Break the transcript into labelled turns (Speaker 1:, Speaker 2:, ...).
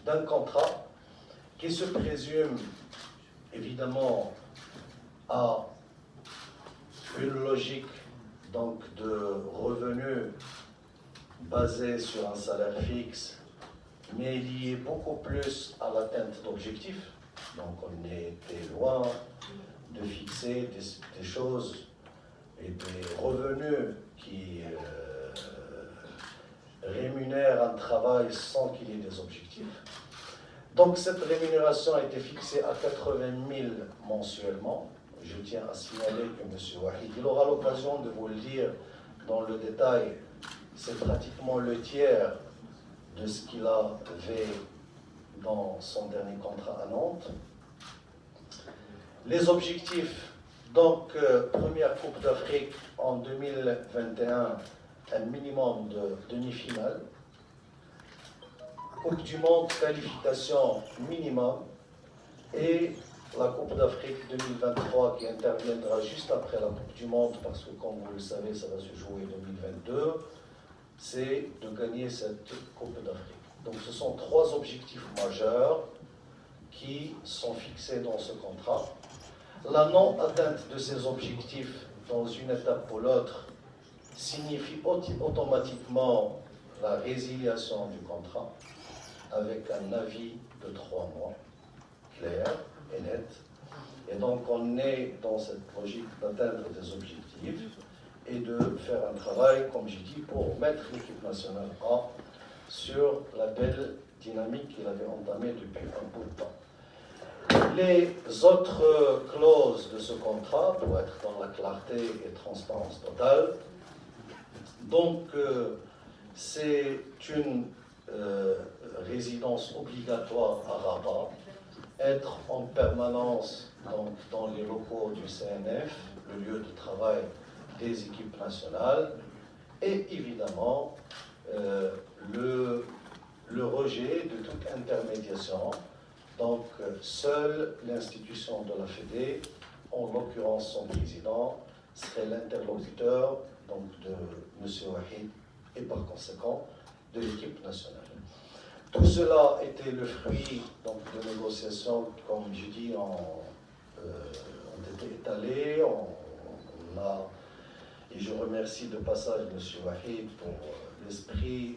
Speaker 1: d'un contrat qui se présume évidemment à une logique donc de revenus basée sur un salaire fixe, mais lié beaucoup plus à l'atteinte d'objectifs. Donc on était loin de fixer des choses et des revenus qui rémunèrent un travail sans qu'il y ait des objectifs. Donc cette rémunération a été fixée à 80 000 mensuellement. Je tiens à signaler que M. Wahid, il aura l'occasion de vous le dire dans le détail, c'est pratiquement le tiers de ce qu'il avait dans son dernier contrat à Nantes. Les objectifs, donc première Coupe d'Afrique en 2021, un minimum de demi-finale. Coupe du Monde, qualification minimum. Et la Coupe d'Afrique 2023 qui interviendra juste après la Coupe du Monde, parce que comme vous le savez, ça va se jouer en 2022, c'est de gagner cette Coupe d'Afrique. Donc ce sont 3 objectifs majeurs qui sont fixés dans ce contrat. La non-atteinte de ces objectifs dans une étape ou l'autre signifie automatiquement la résiliation du contrat avec un avis de 3 mois, clair et net. Et donc on est dans cette logique d'atteindre des objectifs et de faire un travail, comme j'ai dit, pour mettre l'équipe nationale A sur la belle dynamique qu'il avait entamée depuis un bout de temps. Les autres clauses de ce contrat, pour être dans la clarté et transparence totale, donc c'est une résidence obligatoire à Rabat, être en permanence donc, dans les locaux du CNF, le lieu de travail des équipes nationales, et évidemment le rejet de toute intermédiation. Donc, seule l'institution de la Fédé, en l'occurrence son président, serait l'interlocuteur donc, de M. Wahid et par conséquent de l'équipe nationale. Tout cela était le fruit donc, de négociations, comme je dis, ont été étalées. Et je remercie de passage M. Wahid pour l'esprit